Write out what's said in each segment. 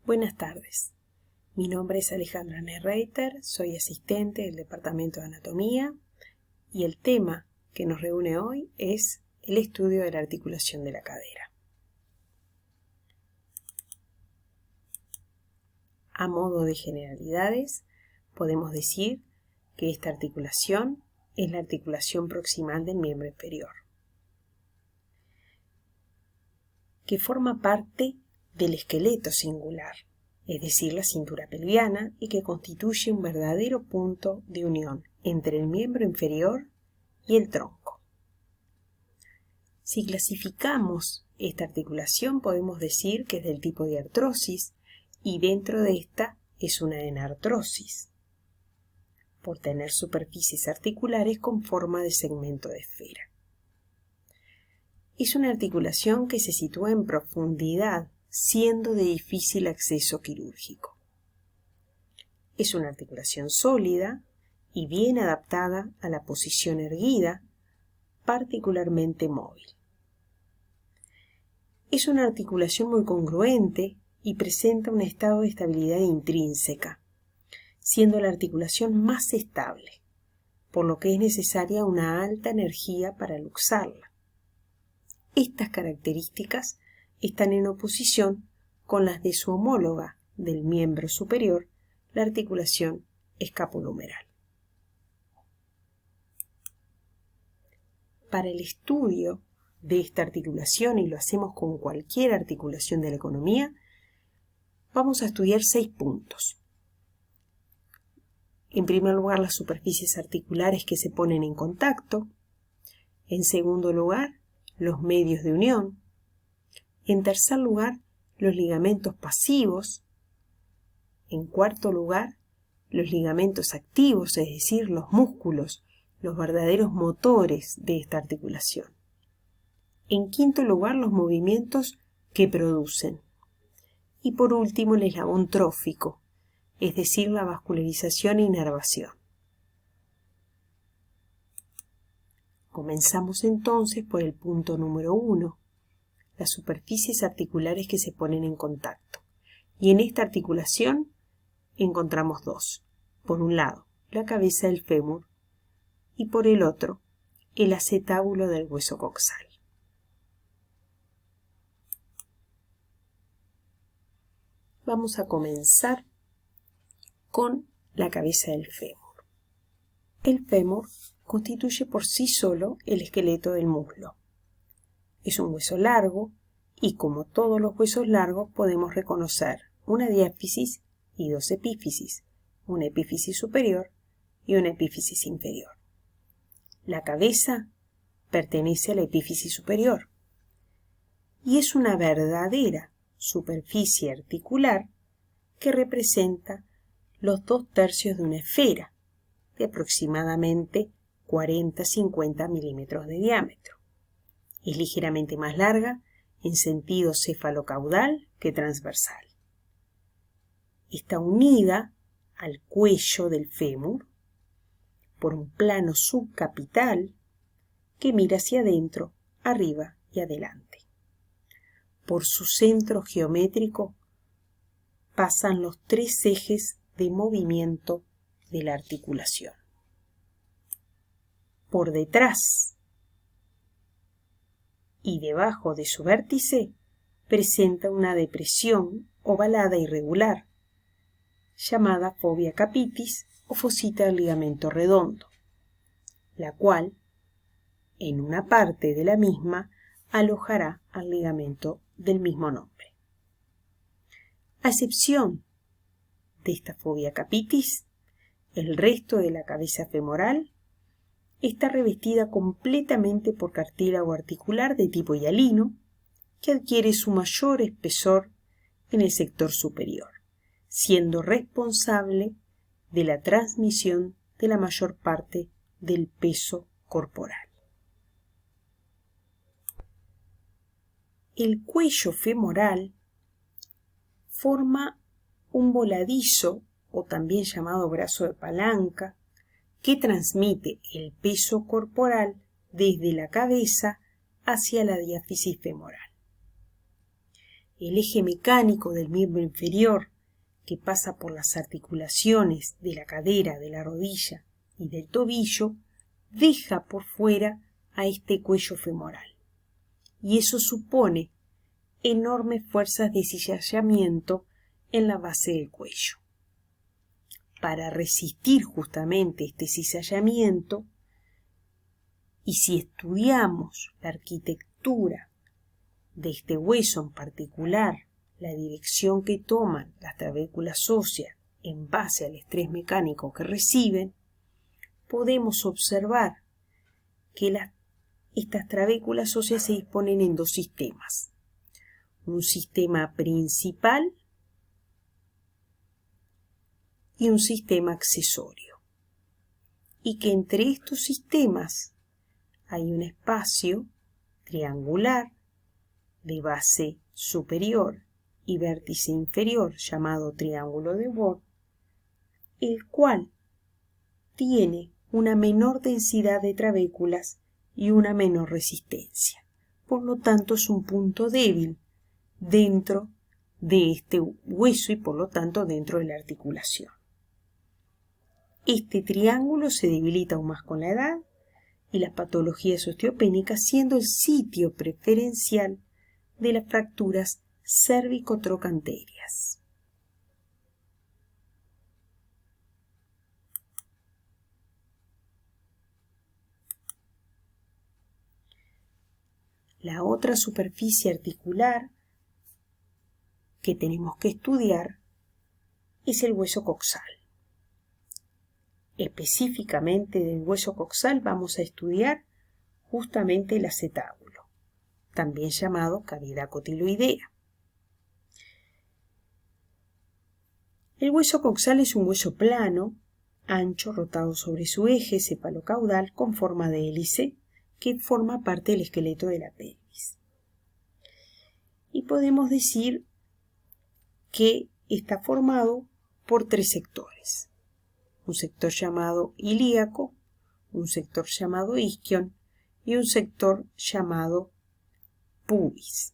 Buenas tardes, mi nombre es Alejandra Nereiter, soy asistente del Departamento de Anatomía y el tema que nos reúne hoy es el estudio de la articulación de la cadera. A modo de generalidades, podemos decir que esta articulación es la articulación proximal del miembro inferior, que forma parte del esqueleto singular, es decir, la cintura pelviana, y que constituye un verdadero punto de unión entre el miembro inferior y el tronco. Si clasificamos esta articulación, podemos decir que es del tipo de artrosis, y dentro de esta es una enartrosis, por tener superficies articulares con forma de segmento de esfera. Es una articulación que se sitúa en profundidad, siendo de difícil acceso quirúrgico. Es una articulación sólida y bien adaptada a la posición erguida, particularmente móvil. Es una articulación muy congruente y presenta un estado de estabilidad intrínseca, siendo la articulación más estable, por lo que es necesaria una alta energía para luxarla. Estas características están en oposición con las de su homóloga del miembro superior, la articulación escapulohumeral. Para el estudio de esta articulación, y lo hacemos con cualquier articulación de la economía, vamos a estudiar 6 puntos. En primer lugar, las superficies articulares que se ponen en contacto. En segundo lugar, los medios de unión. En tercer lugar, los ligamentos pasivos. En cuarto lugar, los ligamentos activos, es decir, los músculos, los verdaderos motores de esta articulación. En quinto lugar, los movimientos que producen. Y por último, el eslabón trófico, es decir, la vascularización e inervación. Comenzamos entonces por el punto número 1, las superficies articulares que se ponen en contacto. Y en esta articulación encontramos 2. Por un lado, la cabeza del fémur y por el otro, el acetábulo del hueso coxal. Vamos a comenzar con la cabeza del fémur. El fémur constituye por sí solo el esqueleto del muslo. Es un hueso largo y, como todos los huesos largos, podemos reconocer una diáfisis y 2 epífisis, una epífisis superior y una epífisis inferior. La cabeza pertenece a la epífisis superior y es una verdadera superficie articular que representa los 2/3 de una esfera de aproximadamente 40-50 milímetros de diámetro. Es ligeramente más larga en sentido cefalocaudal que transversal. Está unida al cuello del fémur por un plano subcapital que mira hacia adentro, arriba y adelante. Por su centro geométrico pasan los 3 ejes de movimiento de la articulación. Por detrás y debajo de su vértice presenta una depresión ovalada irregular, llamada fovea capitis o fosita del ligamento redondo, la cual, en una parte de la misma, alojará al ligamento del mismo nombre. A excepción de esta fovea capitis, el resto de la cabeza femoral está revestida completamente por cartílago articular de tipo hialino, que adquiere su mayor espesor en el sector superior, siendo responsable de la transmisión de la mayor parte del peso corporal. El cuello femoral forma un voladizo, o también llamado brazo de palanca, que transmite el peso corporal desde la cabeza hacia la diáfisis femoral. el eje mecánico del miembro inferior, que pasa por las articulaciones de la cadera, de la rodilla y del tobillo, deja por fuera a este cuello femoral. Y eso supone enormes fuerzas de cizallamiento en la base del cuello. Para resistir justamente este cizallamiento, y si estudiamos la arquitectura de este hueso en particular, la dirección que toman las trabéculas óseas en base al estrés mecánico que reciben, podemos observar que estas trabéculas óseas se disponen en dos sistemas. Un sistema principal y un sistema accesorio. Y que entre estos sistemas hay un espacio triangular de base superior y vértice inferior llamado triángulo de Bord, el cual tiene una menor densidad de trabéculas y una menor resistencia. Por lo tanto, es un punto débil dentro de este hueso y por lo tanto dentro de la articulación. Este triángulo se debilita aún más con la edad y las patologías osteopénicas, siendo el sitio preferencial de las fracturas cérvico-trocanterias. La otra superficie articular que tenemos que estudiar es el hueso coxal. Específicamente del hueso coxal vamos a estudiar justamente el acetábulo, también llamado cavidad cotiloidea. El hueso coxal es un hueso plano, ancho, rotado sobre su eje cefalocaudal con forma de hélice, que forma parte del esqueleto de la pelvis. Y podemos decir que está formado por tres sectores. Un sector llamado ilíaco, un sector llamado isquion y un sector llamado pubis.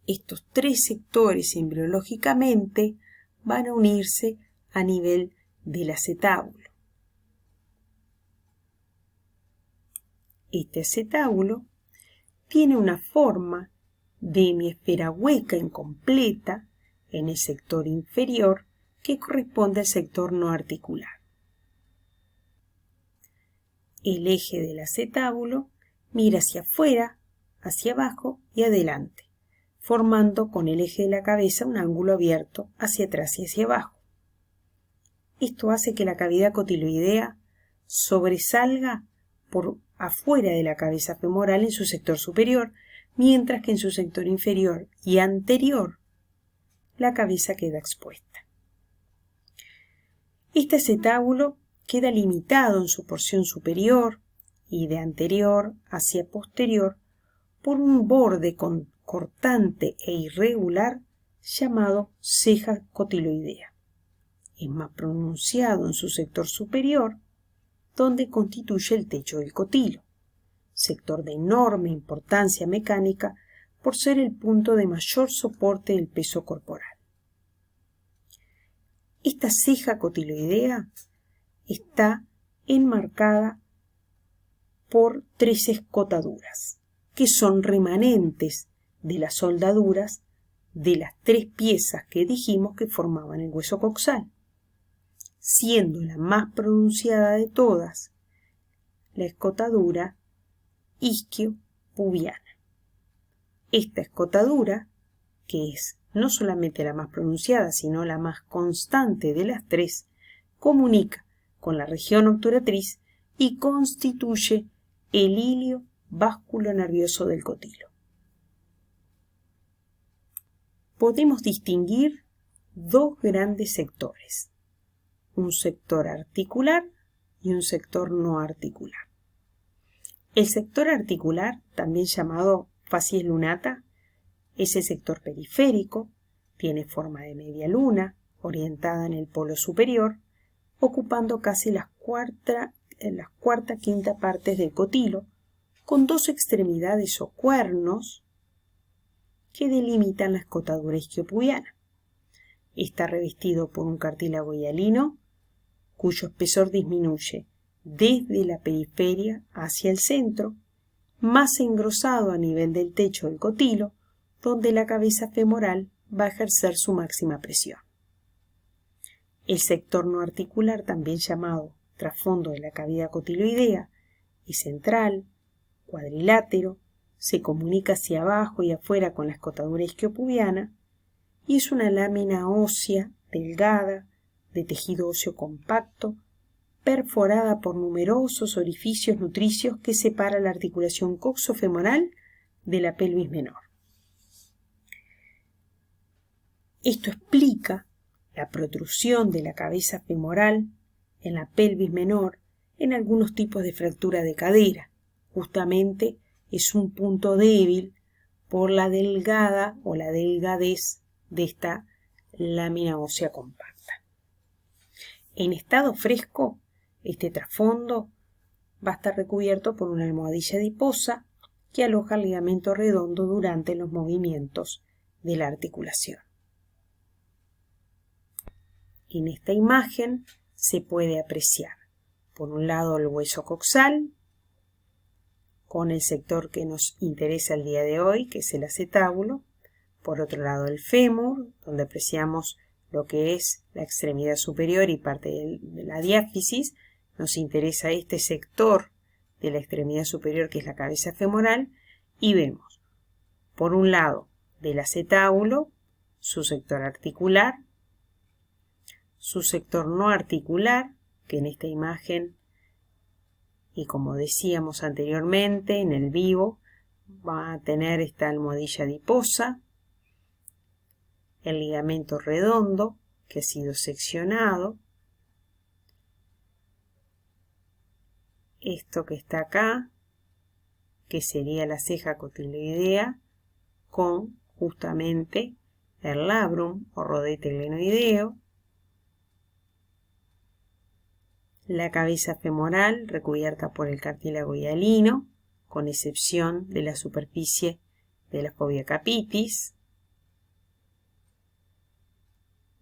Estos tres sectores embriológicamente van a unirse a nivel del acetábulo. Este acetábulo tiene una forma de hemisfera hueca incompleta en el sector inferior que corresponde al sector no articular. El eje del acetábulo mira hacia afuera, hacia abajo y adelante, formando con el eje de la cabeza un ángulo abierto hacia atrás y hacia abajo. Esto hace que la cavidad cotiloidea sobresalga por afuera de la cabeza femoral en su sector superior, mientras que en su sector inferior y anterior la cabeza queda expuesta. Este acetábulo queda limitado en su porción superior y de anterior hacia posterior por un borde cortante e irregular llamado ceja cotiloidea. Es más pronunciado en su sector superior, donde constituye el techo del cotilo, sector de enorme importancia mecánica por ser el punto de mayor soporte del peso corporal. Esta ceja cotiloidea está enmarcada por tres escotaduras, que son remanentes de las soldaduras de las tres piezas que dijimos que formaban el hueso coxal, siendo la más pronunciada de todas la escotadura isquio-pubiana. Esta escotadura, que es no solamente la más pronunciada, sino la más constante de las tres, comunica con la región obturatriz y constituye el hilio vasculonervioso del cotilo. Podemos distinguir dos grandes sectores, un sector articular y un sector no articular. El sector articular, también llamado facies lunata, es el sector periférico, tiene forma de media luna, orientada en el polo superior, ocupando casi las quinta partes del cotilo, con dos extremidades o cuernos que delimitan la escotadura isquiopubiana. Está revestido por un cartílago hialino, cuyo espesor disminuye desde la periferia hacia el centro, más engrosado a nivel del techo del cotilo, donde la cabeza femoral va a ejercer su máxima presión. El sector no articular, también llamado trasfondo de la cavidad cotiloidea, es central, cuadrilátero, se comunica hacia abajo y afuera con la escotadura isquiopubiana y es una lámina ósea delgada, de tejido óseo compacto, perforada por numerosos orificios nutricios que separa la articulación coxofemoral de la pelvis menor. Esto explica la protrusión de la cabeza femoral en la pelvis menor en algunos tipos de fractura de cadera. Justamente es un punto débil por la delgada o la delgadez de esta lámina ósea compacta. En estado fresco, este trasfondo va a estar recubierto por una almohadilla adiposa que aloja el ligamento redondo durante los movimientos de la articulación. En esta imagen se puede apreciar, por un lado, el hueso coxal, con el sector que nos interesa el día de hoy, que es el acetábulo. Por otro lado, el fémur, donde apreciamos lo que es la extremidad superior y parte de la diáfisis. Nos interesa este sector de la extremidad superior, que es la cabeza femoral, y vemos, por un lado, del acetábulo, su sector articular, su sector no articular, que en esta imagen, y como decíamos anteriormente, en el vivo, va a tener esta almohadilla adiposa, el ligamento redondo, que ha sido seccionado, esto que está acá, que sería la ceja cotiloidea, con justamente el labrum o rodete glenoideo, la cabeza femoral recubierta por el cartílago hialino, con excepción de la superficie de la fovea capitis,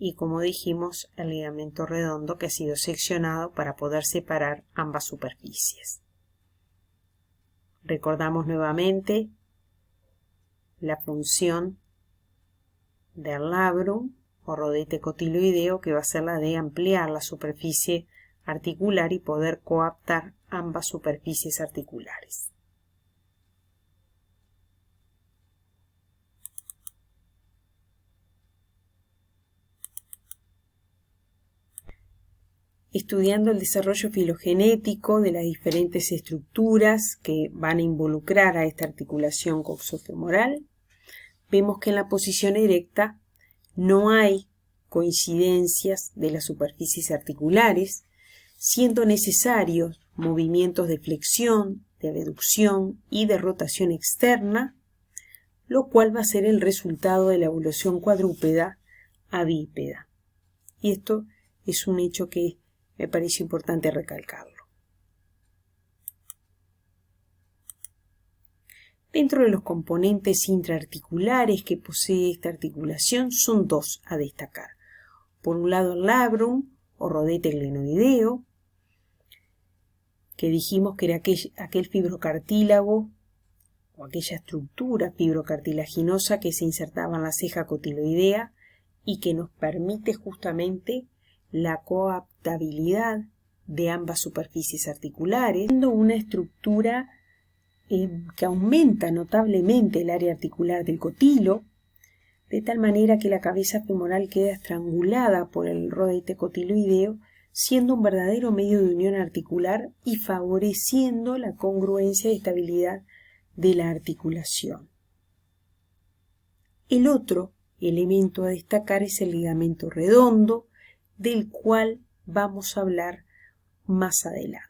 y como dijimos, el ligamento redondo que ha sido seccionado para poder separar ambas superficies. Recordamos nuevamente la función del labrum o rodete cotiloideo, que va a ser la de ampliar la superficie articular y poder coaptar ambas superficies articulares. Estudiando el desarrollo filogenético de las diferentes estructuras que van a involucrar a esta articulación coxofemoral, vemos que en la posición erecta no hay coincidencias de las superficies articulares, siendo necesarios movimientos de flexión, de abducción y de rotación externa, lo cual va a ser el resultado de la evolución cuadrúpeda a bípeda. Y esto es un hecho que me parece importante recalcarlo. Dentro de los componentes intraarticulares que posee esta articulación son dos a destacar. Por un lado, el labrum o rodete glenoideo, que dijimos que era aquel fibrocartílago o aquella estructura fibrocartilaginosa que se insertaba en la ceja cotiloidea y que nos permite justamente la coaptabilidad de ambas superficies articulares, siendo una estructura que aumenta notablemente el área articular del cotilo, de tal manera que la cabeza femoral queda estrangulada por el rodete cotiloideo, siendo un verdadero medio de unión articular y favoreciendo la congruencia y estabilidad de la articulación. El otro elemento a destacar es el ligamento redondo, del cual vamos a hablar más adelante.